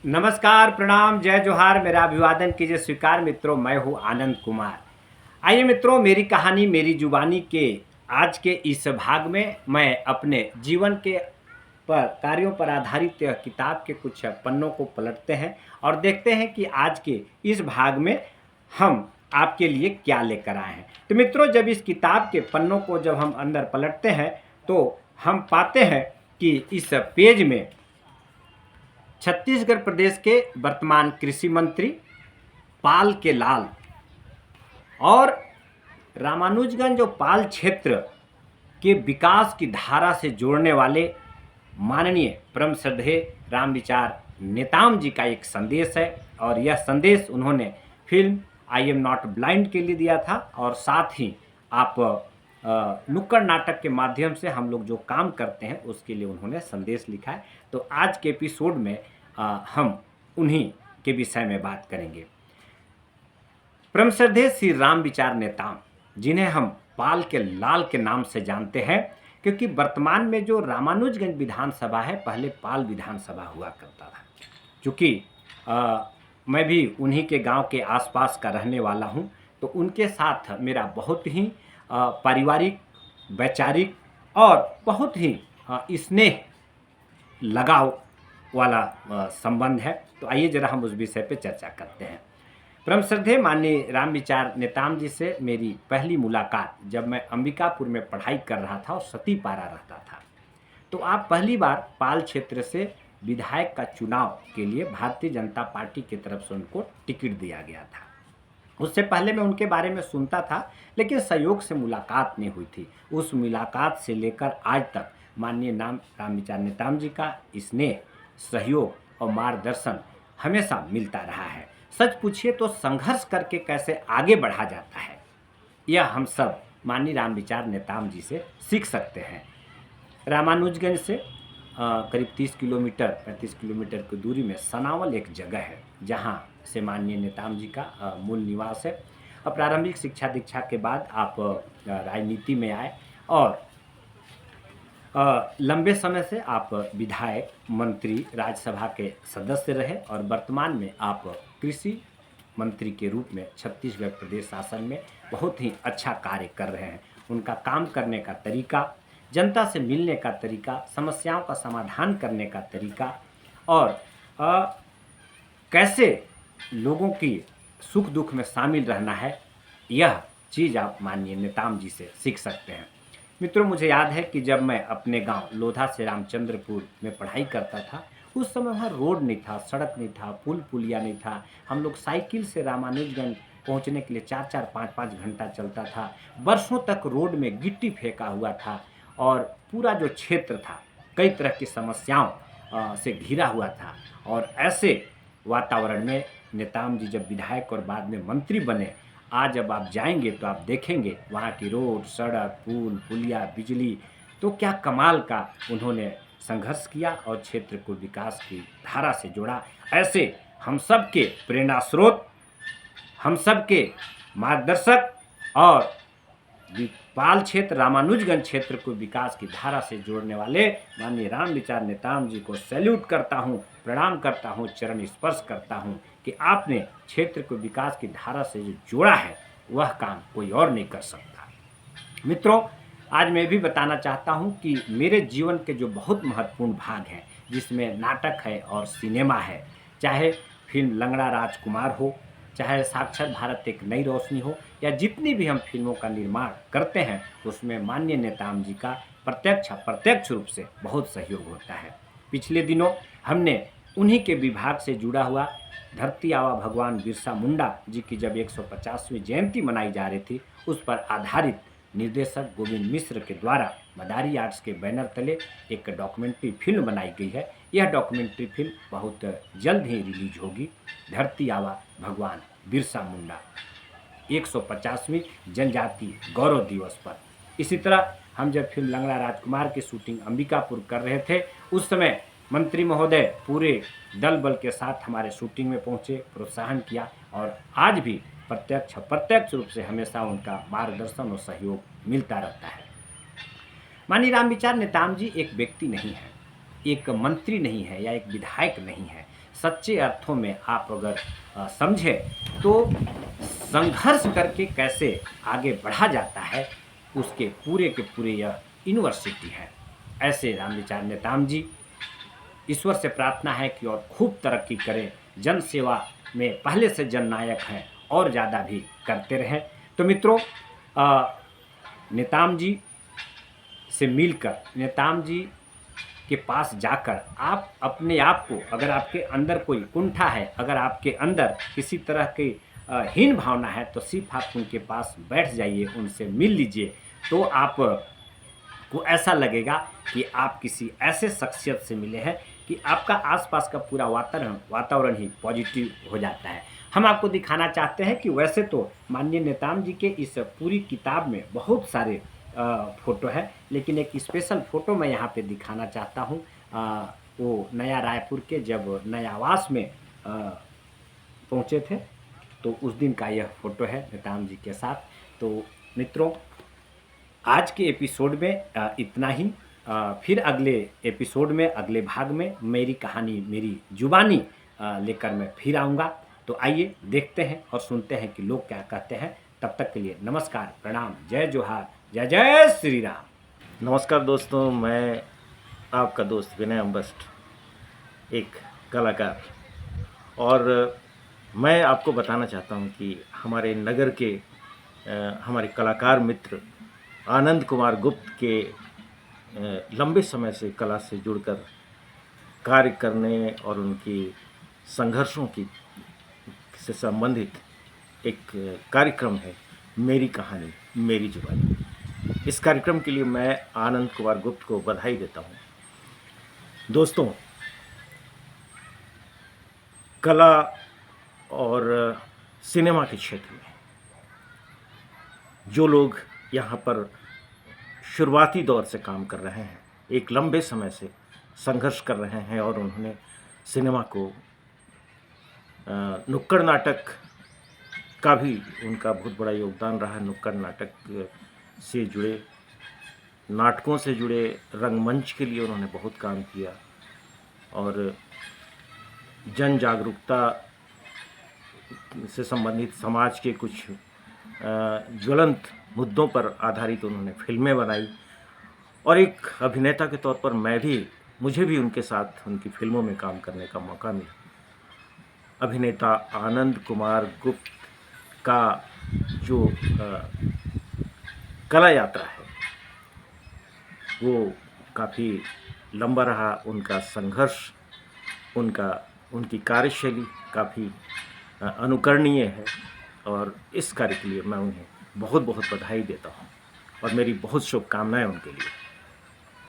नमस्कार, प्रणाम, जय जोहार। मेरा अभिवादन कीजिए स्वीकार मित्रों। मैं हूँ आनंद कुमार। आइए मित्रों, मेरी कहानी मेरी जुबानी के आज के इस भाग में मैं अपने जीवन के पर कार्यों पर आधारित किताब के कुछ पन्नों को पलटते हैं और देखते हैं कि आज के इस भाग में हम आपके लिए क्या लेकर आए हैं। तो मित्रों, जब इस किताब के पन्नों को जब हम अंदर पलटते हैं तो हम पाते हैं कि इस पेज में छत्तीसगढ़ प्रदेश के वर्तमान कृषि मंत्री पाल के लाल और रामानुजगंज और पाल क्षेत्र के विकास की धारा से जोड़ने वाले माननीय परम श्रद्धेय राम विचार नेताम जी का एक संदेश है। और यह संदेश उन्होंने film I am not blind के लिए दिया था। और साथ ही आप नुक्कड़ नाटक के माध्यम से हम लोग जो काम करते हैं उसके लिए उन्होंने संदेश लिखा है। तो आज के एपिसोड में हम उन्हीं के विषय में बात करेंगे। परम श्रद्धेय श्री राम विचार नेताम, जिन्हें हम पाल के लाल के नाम से जानते हैं, क्योंकि वर्तमान में जो रामानुजगंज विधानसभा है पहले पाल विधानसभा हुआ करता था। चूँकि मैं भी उन्हीं के गांव के आसपास का रहने वाला हूं, तो उनके साथ मेरा बहुत ही पारिवारिक, वैचारिक और बहुत ही स्नेह लगाव वाला संबंध है। तो आइए जरा हम उस विषय पे चर्चा करते हैं। परम श्रद्धेय माननीय राम विचार नेताम जी से मेरी पहली मुलाकात जब मैं अंबिकापुर में पढ़ाई कर रहा था और सती पारा रहता था। तो आप पहली बार पाल क्षेत्र से विधायक का चुनाव के लिए भारतीय जनता पार्टी की तरफ से उनको टिकट दिया गया था। उससे पहले मैं उनके बारे में सुनता था, लेकिन संयोग से मुलाकात नहीं हुई थी। उस मुलाकात से लेकर आज तक माननीय राम विचार नेताम जी का स्नेह, सहयोग और मार्गदर्शन हमेशा मिलता रहा है। सच पूछिए तो संघर्ष करके कैसे आगे बढ़ा जाता है, यह हम सब माननीय राम विचार नेताम जी से सीख सकते हैं। रामानुजगंज से करीब 30 किलोमीटर 35 किलोमीटर की दूरी में सनावल एक जगह है, जहाँ से माननीय नेताम जी का मूल निवास है। और प्रारंभिक शिक्षा दीक्षा के बाद आप राजनीति में आए और लंबे समय से आप विधायक, मंत्री, राज्यसभा के सदस्य रहे और वर्तमान में आप कृषि मंत्री के रूप में छत्तीसगढ़ प्रदेश शासन में बहुत ही अच्छा कार्य कर रहे हैं। उनका काम करने का तरीका, जनता से मिलने का तरीका, समस्याओं का समाधान करने का तरीका और कैसे लोगों की सुख दुख में शामिल रहना है, यह चीज़ आप माननीय नेताम जी से सीख सकते हैं। मित्रों, मुझे याद है कि जब मैं अपने गांव लोधा से रामचंद्रपुर में पढ़ाई करता था, उस समय वहाँ रोड नहीं था, सड़क नहीं था, पुल पुलिया नहीं था। हम लोग साइकिल से रामानुजगंज पहुँचने के लिए 4-4 5-5 घंटा चलता था। वर्षों तक रोड में गिट्टी फेंका हुआ था और पूरा जो क्षेत्र था कई तरह की समस्याओं से घिरा हुआ था। और ऐसे वातावरण में नेताम जी जब विधायक और बाद में मंत्री बने, आज जब आप जाएंगे तो आप देखेंगे वहाँ की रोड, सड़क, पुल पुलिया, बिजली, तो क्या कमाल का उन्होंने संघर्ष किया और क्षेत्र को विकास की धारा से जोड़ा। ऐसे हम सब के प्रेरणा स्रोत, हम सब के मार्गदर्शक और पाल क्षेत्र, रामानुजगंज क्षेत्र को विकास की धारा से जोड़ने वाले माननीय राम विचार नेताम जी को सैल्यूट करता हूँ, प्रणाम करता हूँ, चरण स्पर्श करता हूँ कि आपने क्षेत्र को विकास की धारा से जो जोड़ा है वह काम कोई और नहीं कर सकता। मित्रों, आज मैं भी बताना चाहता हूँ कि मेरे जीवन के जो बहुत महत्वपूर्ण भाग हैं, जिसमें नाटक है और सिनेमा है, चाहे फिल्म लंगड़ा राजकुमार हो, चाहे साक्षर भारत एक नई रोशनी हो, या जितनी भी हम फिल्मों का निर्माण करते हैं उसमें माननीय नेताम जी का प्रत्यक्ष अप्रत्यक्ष रूप से बहुत सहयोग होता है। पिछले दिनों हमने उन्हीं के विभाग से जुड़ा हुआ धरती आवा भगवान बिरसा मुंडा जी की जब 150वीं जयंती मनाई जा रही थी, उस पर आधारित निर्देशक गोविंद मिश्र के द्वारा मदारी आर्ट्स के बैनर तले एक डॉक्यूमेंट्री फिल्म बनाई गई है। यह डॉक्यूमेंट्री फिल्म बहुत जल्द ही रिलीज होगी। धरती आवा भगवान बिरसा मुंडा 150वीं जनजाति गौरव दिवस पर। इसी तरह हम जब फिल्म लंगड़ा राजकुमार की शूटिंग अंबिकापुर कर रहे थे, उस समय मंत्री महोदय पूरे दल बल के साथ हमारे शूटिंग में पहुंचे, प्रोत्साहन किया और आज भी प्रत्यक्ष अप्रत्यक्ष रूप से हमेशा उनका मार्गदर्शन और सहयोग मिलता रहता है। माननीय राम विचार नेताम जी एक व्यक्ति नहीं है, एक मंत्री नहीं है या एक विधायक नहीं है। सच्चे अर्थों में आप अगर समझें तो संघर्ष करके कैसे आगे बढ़ा जाता है, उसके पूरे के पूरे यह यूनिवर्सिटी है। ऐसे रामविचार नेताम जी, ईश्वर से प्रार्थना है कि और खूब तरक्की करें, जन सेवा में पहले से जननायक हैं और ज़्यादा भी करते रहें। तो मित्रों, नेताम जी से मिलकर, नेताम जी के पास जाकर आप अपने आप को, अगर आपके अंदर कोई कुंठा है, अगर आपके अंदर किसी तरह की हीन भावना है, तो सिर्फ आप उनके पास बैठ जाइए, उनसे मिल लीजिए, तो आप को ऐसा लगेगा कि आप किसी ऐसे शख्सियत से मिले हैं कि आपका आसपास का पूरा वातावरण ही पॉजिटिव हो जाता है। हम आपको दिखाना चाहते हैं कि वैसे तो माननीय नेताम जी के इस पूरी किताब में बहुत सारे फ़ोटो हैं, लेकिन एक स्पेशल फ़ोटो मैं यहाँ पे दिखाना चाहता हूँ। वो नया रायपुर के जब नया आवास में पहुँचे थे, तो उस दिन का यह फ़ोटो है नेताम जी के साथ। तो मित्रों, आज के एपिसोड में इतना ही। फिर अगले एपिसोड में, अगले भाग में मेरी कहानी मेरी जुबानी लेकर मैं फिर आऊँगा। तो आइए देखते हैं और सुनते हैं कि लोग क्या कहते हैं। तब तक के लिए नमस्कार, प्रणाम, जय जोहार, जय जय श्री राम। नमस्कार दोस्तों, मैं आपका दोस्त विनय अम्बस्ट, एक कलाकार, और मैं आपको बताना चाहता हूं कि हमारे नगर के हमारे कलाकार मित्र आनंद कुमार गुप्त के लंबे समय से कला से जुड़कर कार्य करने और उनकी संघर्षों की से संबंधित एक कार्यक्रम है, मेरी कहानी मेरी जुबानी। इस कार्यक्रम के लिए मैं आनंद कुमार गुप्त को बधाई देता हूं। दोस्तों, कला और सिनेमा के क्षेत्र में जो लोग यहाँ पर शुरुआती दौर से काम कर रहे हैं, एक लंबे समय से संघर्ष कर रहे हैं, और उन्होंने सिनेमा को नुक्कड़ नाटक का भी उनका बहुत बड़ा योगदान रहा। नुक्कड़ नाटक से जुड़े, नाटकों से जुड़े रंगमंच के लिए उन्होंने बहुत काम किया, और जन जागरूकता से संबंधित समाज के कुछ ज्वलंत मुद्दों पर आधारित उन्होंने फिल्में बनाई। और एक अभिनेता के तौर पर मुझे भी उनके साथ उनकी फिल्मों में काम करने का मौका मिला। अभिनेता आनंद कुमार गुप्त का जो कला यात्रा है वो काफ़ी लंबा रहा। उनका संघर्ष, उनकी कार्यशैली काफ़ी अनुकरणीय है, और इस कार्य के लिए मैं उन्हें बहुत बहुत बधाई देता हूँ, और मेरी बहुत शुभकामनाएं उनके लिए।